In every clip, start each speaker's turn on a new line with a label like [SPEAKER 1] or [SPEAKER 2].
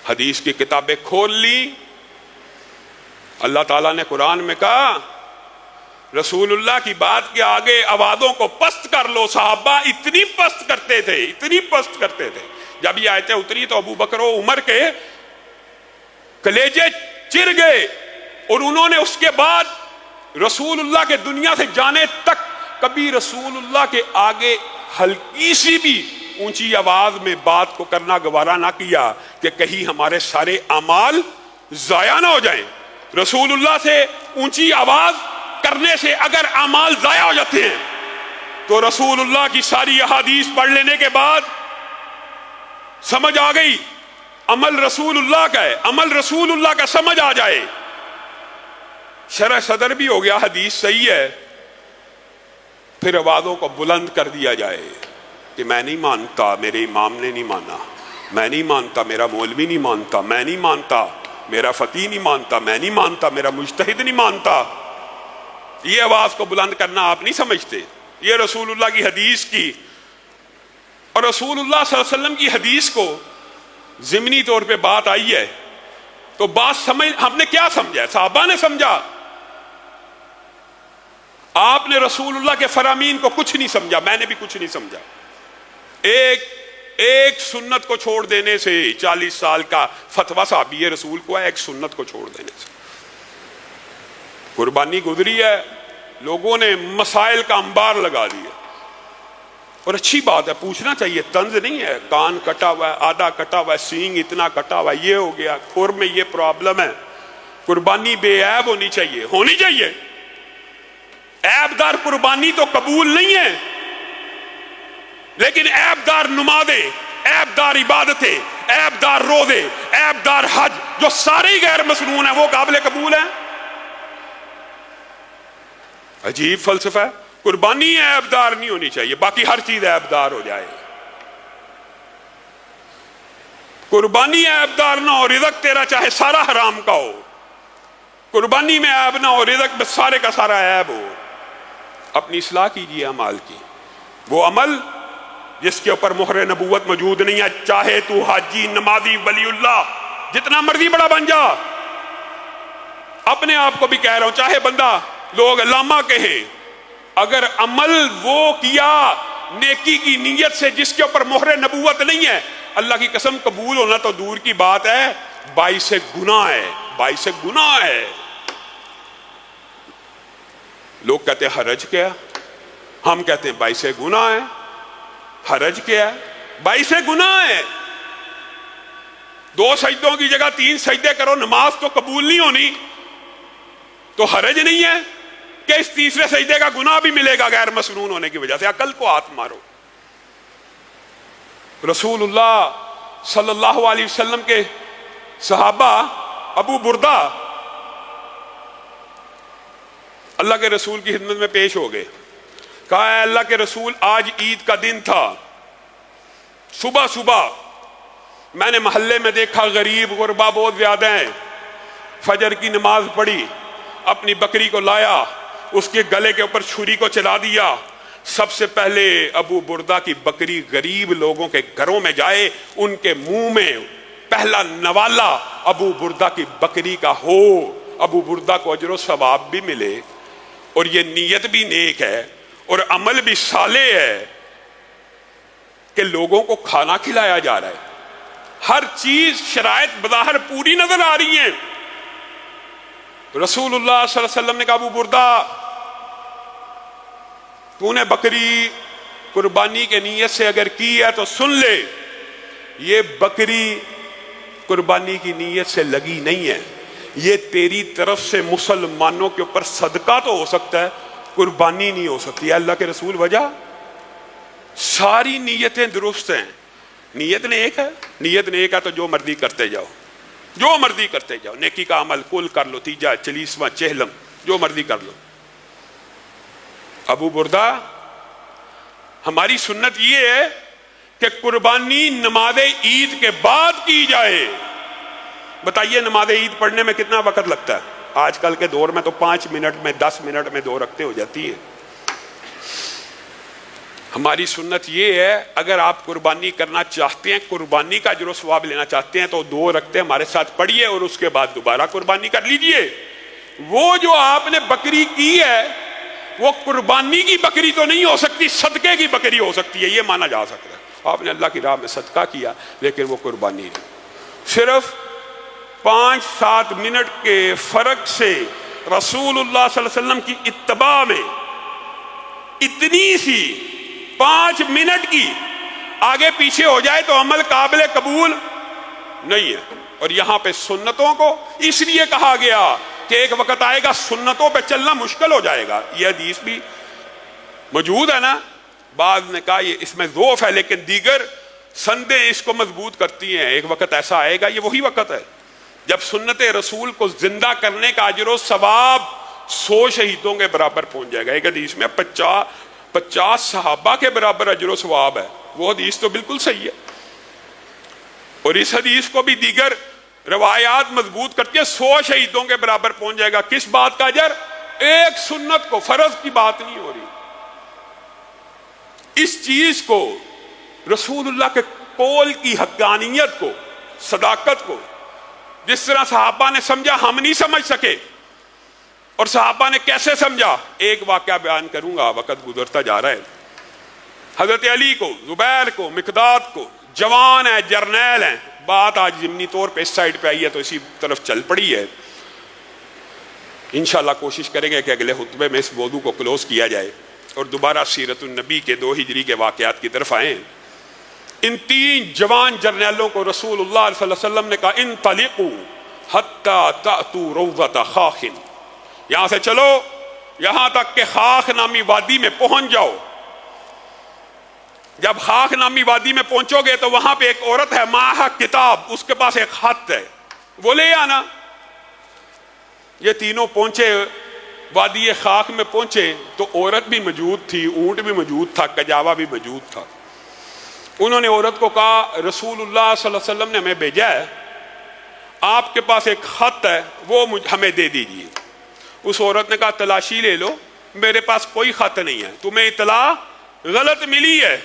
[SPEAKER 1] حدیث کی کتابیں کھول لی. اللہ تعالیٰ نے قرآن میں کہا رسول اللہ کی بات کے آگے آوازوں کو پست کر لو. صحابہ اتنی پست کرتے تھے، اتنی پست کرتے تھے. جب یہ آیتیں اتری تو ابو بکر و عمر کے کلیجے چر گئے، اور انہوں نے اس کے بعد رسول اللہ کے دنیا سے جانے تک کبھی رسول اللہ کے آگے ہلکی سی بھی اونچی آواز میں بات کو کرنا گوارا نہ کیا کہ کہیں ہمارے سارے اعمال ضائع نہ ہو جائیں. رسول اللہ سے اونچی آواز کرنے سے اگر اعمال ضائع ہو جاتے ہیں تو رسول اللہ کی ساری احادیث پڑھ لینے کے بعد سمجھ آ گئی عمل رسول اللہ کا ہے، عمل رسول اللہ کا سمجھ آ جائے، شرح صدر بھی ہو گیا حدیث صحیح ہے، پھر آوازوں کو بلند کر دیا جائے کہ میں نہیں مانتا، میرے امام نے نہیں مانا، میں نہیں مانتا، میرا مولوی نہیں مانتا، میں نہیں مانتا، میرا فقیہ نہیں مانتا، میں نہیں مانتا، میرا مجتہد نہیں مانتا. یہ آواز کو بلند کرنا آپ نہیں سمجھتے. یہ رسول اللہ کی حدیث کی، اور رسول اللہ صلی اللہ علیہ وسلم کی حدیث کو ضمنی طور پہ بات آئی ہے تو بات سمجھ، ہم نے کیا سمجھا ہے؟ صحابہ نے سمجھا. آپ نے رسول اللہ کے فرامین کو کچھ نہیں سمجھا، میں نے بھی کچھ نہیں سمجھا. ایک سنت کو چھوڑ دینے سے 40 سال کا فتویٰ صحابی رسول کو ہے، ایک سنت کو چھوڑ دینے سے. قربانی گزری ہے، لوگوں نے مسائل کا انبار لگا دیا، اور اچھی بات ہے، پوچھنا چاہیے، طنز نہیں ہے. کان کٹا ہوا ہے، آدھا کٹا ہوا ہے، سینگ اتنا کٹا ہوا ہے، یہ ہو گیا، کھر میں یہ پرابلم ہے. قربانی بے عیب ہونی چاہیے، ہونی چاہیے. عیب دار قربانی تو قبول نہیں ہے، لیکن عیب دار نمازیں، عیب دار عبادتیں، عیب دار روزے، عیب دار حج جو سارے ہی غیر مسنون ہیں وہ قابل قبول ہیں. عجیب فلسفہ ہے. قربانی عیب دار نہیں ہونی چاہیے، باقی ہر چیز عیب دار ہو جائے. قربانی عیب دار نہ ہو، رزق تیرا چاہے سارا حرام کا ہو، قربانی میں عیب نہ ہو، رزق میں سارے کا سارا عیب ہو. اپنی اصلاح کیجیے اعمال کی. وہ عمل جس کے اوپر مہر نبوت موجود نہیں ہے، چاہے تو حاجی، نمازی، ولی اللہ، جتنا مرضی بڑا بن جا. اپنے آپ کو بھی کہہ رہا ہوں، چاہے بندہ لوگ علامہ کہیں، اگر عمل وہ کیا نیکی کی نیت سے جس کے اوپر مہر نبوت نہیں ہے، اللہ کی قسم قبول ہونا تو دور کی بات ہے، باعث گناہ ہے، باعث گناہ ہے. لوگ کہتے ہیں حرج کیا، ہم کہتے ہیں باعث گناہ ہے. حرج کیا ہے؟ باعث گناہ ہے. 2 سجدوں کی جگہ 3 سجدے کرو، نماز تو قبول نہیں ہونی، تو حرج نہیں ہے کہ اس تیسرے سجدے کا گناہ بھی ملے گا غیر مسنون ہونے کی وجہ سے. عقل کو ہاتھ مارو. رسول اللہ صلی اللہ علیہ وسلم کے صحابہ ابو بردہ اللہ کے رسول کی خدمت میں پیش ہو گئے. کہا اے اللہ کے رسول، آج عید کا دن تھا، صبح صبح میں نے محلے میں دیکھا غریب غربا بہت زیادہ ہیں. فجر کی نماز پڑھی، اپنی بکری کو لایا، اس کے گلے کے اوپر چھری کو چلا دیا. سب سے پہلے ابو بردہ کی بکری غریب لوگوں کے گھروں میں جائے، ان کے منہ میں پہلا نوالا ابو بردہ کی بکری کا ہو. ابو بردہ کو اجر و ثواب بھی ملے، اور یہ نیت بھی نیک ہے اور عمل بھی صالح ہے کہ لوگوں کو کھانا کھلایا جا رہا ہے. ہر چیز شرائط بظاہر پوری نظر آ رہی ہیں. رسول اللہ صلی اللہ علیہ وسلم نے کہا ابو بردہ، تو نے بکری قربانی کے نیت سے اگر کی ہے تو سن لے، یہ بکری قربانی کی نیت سے لگی نہیں ہے، یہ تیری طرف سے مسلمانوں کے اوپر صدقہ تو ہو سکتا ہے، قربانی نہیں ہو سکتی. اللہ کے رسول وجہ ساری نیتیں درست ہیں. نیت نیک ہے، نیت نیک ہے تو جو مرضی کرتے جاؤ، جو مرضی کرتے جاؤ. نیکی کا عمل کل کر لو، 30 40 چہلم جو مرضی کر لو. ابو بردہ، ہماری سنت یہ ہے کہ قربانی نماز عید کے بعد کی جائے. بتائیے نماز عید پڑھنے میں کتنا وقت لگتا ہے؟ آج کل کے دور میں تو 5 منٹ میں 10 منٹ میں 2 رکعتیں ہو جاتی ہیں. ہماری سنت یہ ہے اگر آپ قربانی کرنا چاہتے ہیں, قربانی کا اجر و ثواب لینا چاہتے ہیں تو 2 رکعتیں ہمارے ساتھ پڑھیے اور اس کے بعد دوبارہ قربانی کر لیجئے. وہ جو آپ نے بکری کی ہے وہ قربانی کی بکری تو نہیں ہو سکتی, صدقے کی بکری ہو سکتی ہے, یہ مانا جا سکتا ہے. آپ نے اللہ کی راہ میں صدقہ کیا لیکن وہ قربانی نہیں. صرف 5-7 منٹ کے فرق سے رسول اللہ صلی اللہ علیہ وسلم کی اتباع میں اتنی سی 5 منٹ کی آگے پیچھے ہو جائے تو عمل قابل قبول نہیں ہے. اور یہاں پہ سنتوں کو اس لیے کہا گیا کہ ایک وقت آئے گا سنتوں پہ چلنا مشکل ہو جائے گا. یہ حدیث بھی موجود ہے نا, بعض نے کہا یہ اس میں ضعف ہے لیکن دیگر سندیں اس کو مضبوط کرتی ہیں. ایک وقت ایسا آئے گا, یہ وہی وقت ہے جب سنت رسول کو زندہ کرنے کا اجر و ثواب 100 شہیدوں کے برابر پہنچ جائے گا. ایک حدیث میں 50 صحابہ کے برابر اجر و ثواب ہے. وہ حدیث تو بالکل صحیح ہے, اور اس حدیث کو بھی دیگر روایات مضبوط کرتی ہے. 100 شہیدوں کے برابر پہنچ جائے گا. کس بات کا اجر؟ ایک سنت کو, فرض کی بات نہیں ہو رہی. اس چیز کو, رسول اللہ کے قول کی حقانیت کو, صداقت کو جس طرح صحابہ نے سمجھا ہم نہیں سمجھ سکے. اور صحابہ نے کیسے سمجھا؟ ایک واقعہ بیان کروں گا, وقت گزرتا جا رہا ہے. حضرت علی کو, زبیر کو, مقداد کو, جوان ہیں, جرنیل ہیں. بات آج ضمنی طور پہ اس سائڈ پہ آئی ہے تو اسی طرف چل پڑی ہے. انشاءاللہ کوشش کریں گے کہ اگلے خطبے میں اس موضوع کو کلوز کیا جائے اور دوبارہ سیرت النبی کے 2 ہجری کے واقعات کی طرف آئیں. ان 3 جوان جرنیلوں کو رسول اللہ صلی اللہ علیہ وسلم نے کہا انطلقوا حتی تأتوا روضۃ خاخ, یہاں سے چلو یہاں تک کہ خاخ نامی وادی میں پہنچ جاؤ. جب خاخ نامی وادی میں پہنچو گے تو وہاں پہ ایک عورت ہے, معہا کتاب, اس کے پاس ایک خط ہے, وہ لے آنا. یہ تینوں پہنچے, وادی خاک میں پہنچے تو عورت بھی موجود تھی, اونٹ بھی موجود تھا, کجاوا بھی موجود تھا. انہوں نے عورت کو کہا رسول اللہ صلی اللہ علیہ وسلم نے ہمیں بھیجا ہے, آپ کے پاس ایک خط ہے وہ ہمیں دے دیجیے. اس عورت نے کہا تلاشی لے لو, میرے پاس کوئی خط نہیں ہے, تمہیں اطلاع غلط ملی ہے.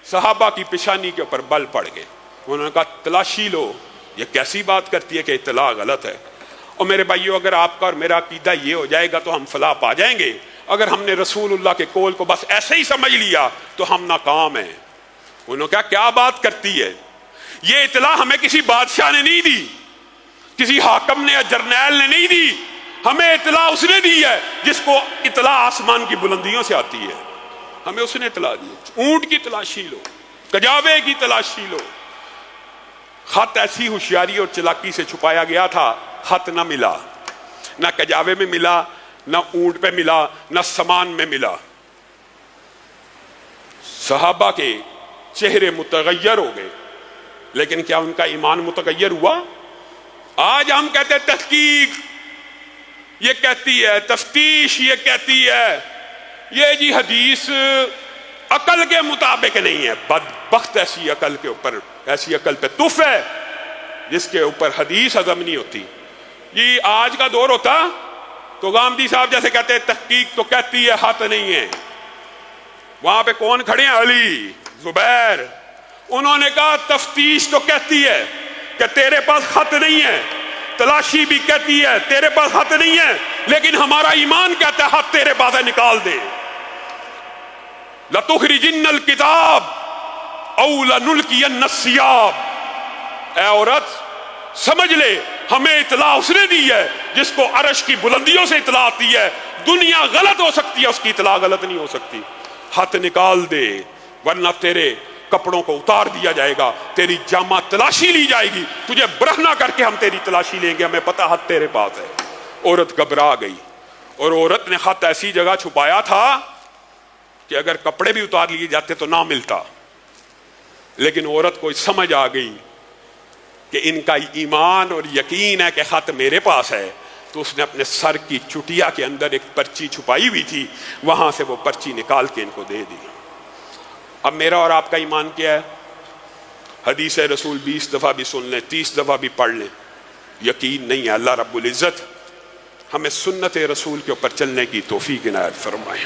[SPEAKER 1] صحابہ کی پیشانی کے اوپر بل پڑ گئے. انہوں نے کہا تلاشی لو, یہ کیسی بات کرتی ہے کہ اطلاع غلط ہے. اور میرے بھائیو, اگر آپ کا اور میرا عقیدہ یہ ہو جائے گا تو ہم فلاح پا جائیں گے. اگر ہم نے رسول اللہ کے قول کو بس ایسے ہی سمجھ لیا تو ہم ناکام ہیں. انہوں نے کہا کیا بات کرتی ہے, یہ اطلاع ہمیں کسی بادشاہ نے نہیں دی, کسی حاکم نے یا جرنیل نے نہیں دی, ہمیں اطلاع اس نے دی ہے جس کو اطلاع آسمان کی بلندیوں سے آتی ہے. ہمیں اس نے اطلاع دی. اونٹ کی تلاشی لو, کجاوے کی تلاشی لو. خط ایسی ہوشیاری اور چلاکی سے چھپایا گیا تھا, خط نہ ملا, نہ کجاوے میں ملا, نہ اونٹ پہ ملا, نہ سامان میں ملا. صحابہ کے چہرے متغیر ہو گئے, لیکن کیا ان کا ایمان متغیر ہوا؟ آج ہم کہتے ہیں تحقیق یہ کہتی ہے, تفتیش یہ کہتی ہے, یہ جی حدیث عقل کے مطابق نہیں ہے. بدبخت ایسی عقل کے اوپر, ایسی عقل پہ تف ہے جس کے اوپر حدیث ہضم نہیں ہوتی. جی آج کا دور ہوتا تو غامدی صاحب جیسے کہتے ہیں تحقیق تو کہتی ہے خط نہیں ہے. وہاں پہ کون کھڑے ہیں؟ علی, زبیر. انہوں نے کہا تفتیش تو کہتی ہے کہ تیرے پاس خط نہیں ہے, تلاشی بھی کہتی ہے تیرے پاس خط نہیں ہے, لیکن ہمارا ایمان کہتا ہے خط تیرے پاس ہے, نکال دے. لَتُخْرِجِنَّ الْكِتَابَ أَوْ لَنُلْقِيَنَّ الثِّيَابَ. اے عورت سمجھ لے, ہمیں اطلاع اس نے دی ہے جس کو عرش کی بلندیوں سے اطلاع آتی ہے. دنیا غلط ہو سکتی ہے, اس کی اطلاع غلط نہیں ہو سکتی. ہاتھ نکال دے ورنہ تیرے کپڑوں کو اتار دیا جائے گا, تیری جامہ تلاشی لی جائے گی, تجھے برہنہ کر کے ہم تیری تلاشی لیں گے, ہمیں پتا ہاتھ تیرے پاس ہے. عورت گھبرا گئی, اور عورت نے خط ایسی جگہ چھپایا تھا کہ اگر کپڑے بھی اتار لیے جاتے تو نہ ملتا. لیکن عورت کو سمجھ آ گئی کہ ان کا ایمان اور یقین ہے کہ خط میرے پاس ہے, تو اس نے اپنے سر کی چٹیا کے اندر ایک پرچی چھپائی ہوئی تھی, وہاں سے وہ پرچی نکال کے ان کو دے دی. اب میرا اور آپ کا ایمان کیا ہے؟ حدیث رسول 20 دفعہ بھی سن لیں, 30 دفعہ بھی پڑھ لیں, یقین نہیں ہے. اللہ رب العزت ہمیں سنت رسول کے اوپر چلنے کی توفیق عنایت فرمائے.